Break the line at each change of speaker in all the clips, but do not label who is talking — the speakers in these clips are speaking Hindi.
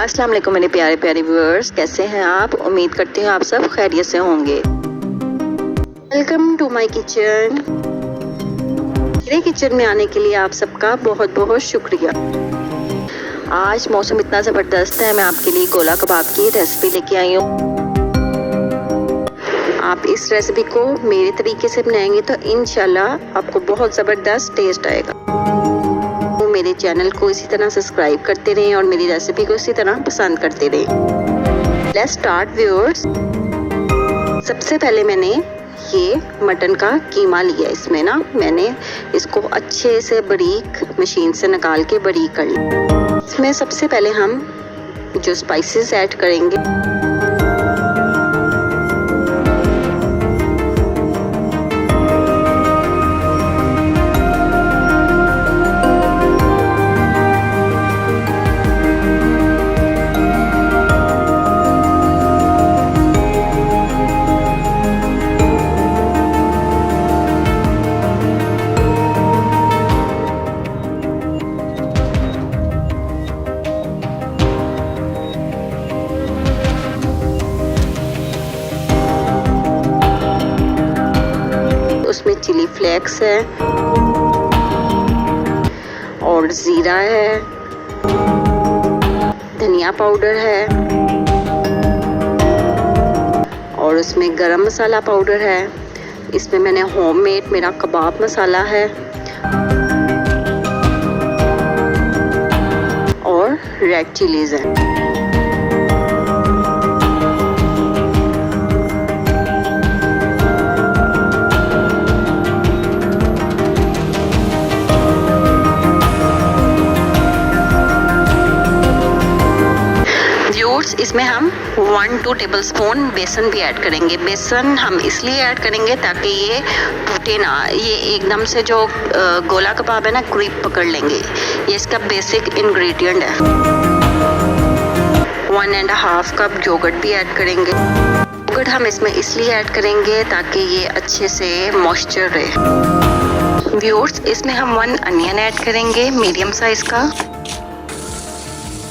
अस्सलाम वालेकुम मेरे प्यारे प्यारे व्यूअर्स, कैसे हैं आप? उम्मीद करती हूँ आप सब खैरियत से होंगे। Welcome to my kitchen. मेरे किचन में आने के लिए आप सबका बहुत बहुत शुक्रिया। आज मौसम इतना ज़बरदस्त है, मैं आपके लिए गोला कबाब की रेसिपी लेके आई हूँ। आप इस रेसिपी को मेरे तरीके से बनाएंगे तो इंशाल्लाह आपको बहुत ज़बरदस्त टेस्ट आएगा। मेरे चैनल को इसी तरह सब्सक्राइब करते रहें और मेरी रेसिपी को इसी तरह पसंद करते रहें। Let's start viewers. सबसे पहले मैंने ये मटन का कीमा लिया। इसमें ना मैंने इसको अच्छे से बारीक मशीन से निकाल के बारीक कर लिया। इसमें सबसे पहले हम जो स्पाइसेस ऐड करेंगे, उसमें चिली फ्लेक्स है और ज़ीरा है, धनिया पाउडर है और उसमें गरम मसाला पाउडर है। इसमें मैंने होममेड मेरा कबाब मसाला है और रेड चिलीज है। इसमें हम 1-2 टेबलस्पून बेसन भी ऐड करेंगे। बेसन हम इसलिए ऐड करेंगे ताकि ये टूटे ना। ये एकदम से जो गोला कबाब है ना, ग्रिप पकड़ लेंगे। ये इसका बेसिक इंग्रेडिएंट है। 1.5 कप योगर्ट भी ऐड करेंगे। योगर्ट हम इसमें इसलिए ऐड करेंगे ताकि ये अच्छे से मॉइस्चर रहे। व्यूअर्स, इसमें हम 1 अनियन ऐड करेंगे, मीडियम साइज का।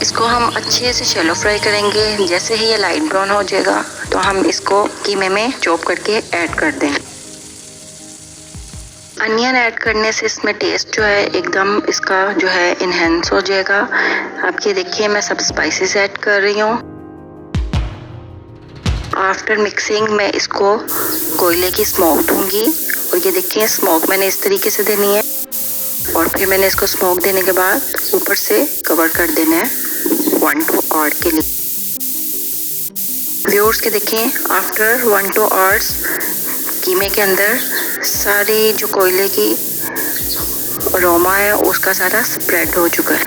इसको हम अच्छे से शैलो फ्राई करेंगे। जैसे ही ये लाइट ब्राउन हो जाएगा तो हम इसको कीमे में चॉप करके ऐड कर दें। अनियन ऐड करने से इसमें टेस्ट जो है एकदम इसका जो है इन्हेंस हो जाएगा। आप ये देखिए, मैं सब स्पाइसेस ऐड कर रही हूँ। आफ्टर मिक्सिंग मैं इसको कोयले की स्मोक दूंगी और ये देखिए स्मोक मैंने इस तरीके से देनी है और फिर मैंने इसको स्मोक देने के बाद ऊपर से कवर कर देना है 1-2 आवर के लिए। व्यूअर्स के देखें, आफ्टर 1-2 आवर्स कीमे के अंदर सारी जो कोयले की अरोमा है उसका सारा स्प्रेड हो चुका है।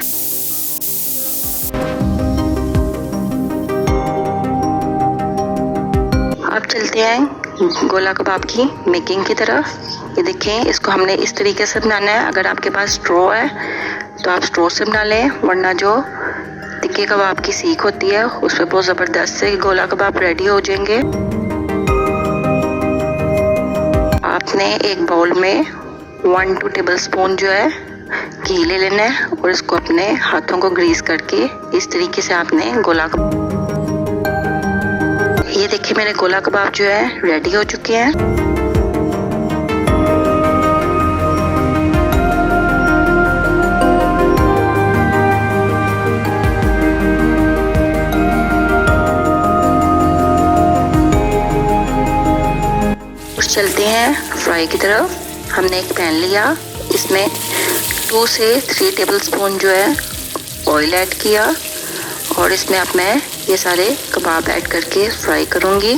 अब चलते हैं गोला कबाब की मेकिंग की तरफ। ये देखें, इसको हमने इस तरीके से बनाना है। अगर आपके पास स्ट्रॉ है तो आप स्ट्रॉ से बना लें, वरना जो टिक्के कबाब की सीख होती है उस पर बहुत ज़बरदस्त से गोला कबाब रेडी हो जाएंगे। आपने एक बाउल में 1-2 टेबलस्पून जो है घी ले लेना है और इसको अपने हाथों को ग्रीस करके इस तरीके से आपने गोला कबाब। ये देखिए मेरे गोला कबाब जो है रेडी हो चुके हैं। चलते हैं फ्राई की तरफ। हमने एक पैन लिया, इसमें 2 से 3 टेबलस्पून जो है ऑयल ऐड किया और इसमें अब मैं ये सारे कबाब ऐड करके फ्राई करूँगी।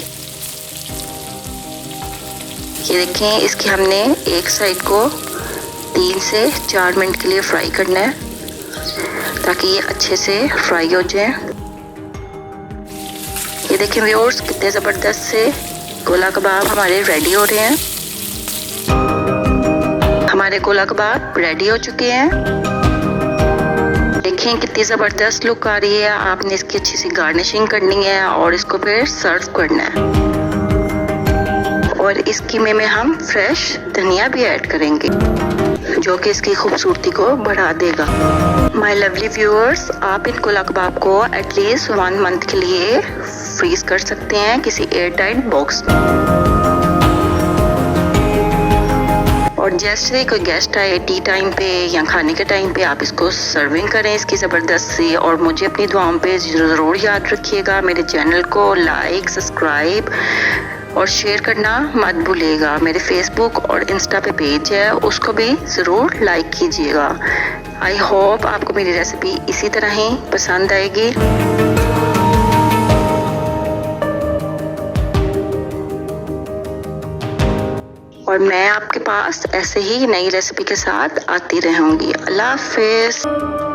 ये देखें, इसकी हमने एक साइड को 3 से 4 मिनट के लिए फ्राई करना है ताकि ये अच्छे से फ्राई हो जाए। ये देखें व्यूअर्स, कितने ज़बरदस्त से गोला कबाब हमारे रेडी हो रहे हैं। हमारे गोला कबाब रेडी हो चुके हैं। देखें कितनी ज़बरदस्त लुक आ रही है। आपने इसकी अच्छी सी गार्निशिंग करनी है और इसको फिर सर्व करना है। और इस कीमे में हम फ्रेश धनिया भी ऐड करेंगे जो कि इसकी खूबसूरती को बढ़ा देगा। माय लवली व्यूअर्स, आप इन कोला कबाब को एटलीस्ट 1 मंथ के लिए फ्रीज कर सकते हैं किसी एयर टाइट बॉक्स में। और जैसे कोई गेस्ट आए टी टाइम पे या खाने के टाइम पे आप इसको सर्विंग करें इसकी ज़बरदस्त सी। और मुझे अपनी दुआओं पे ज़रूर याद रखिएगा। मेरे चैनल को लाइक, सब्सक्राइब और शेयर करना मत भूलिएगा। मेरे फेसबुक और इंस्टा पे पेज है, उसको भी ज़रूर लाइक कीजिएगा। आई होप आपको मेरी रेसिपी इसी तरह ही पसंद आएगी। और मैं आपके पास ऐसे ही नई रेसिपी के साथ आती रहूँगी। अल्लाह हाफिज़।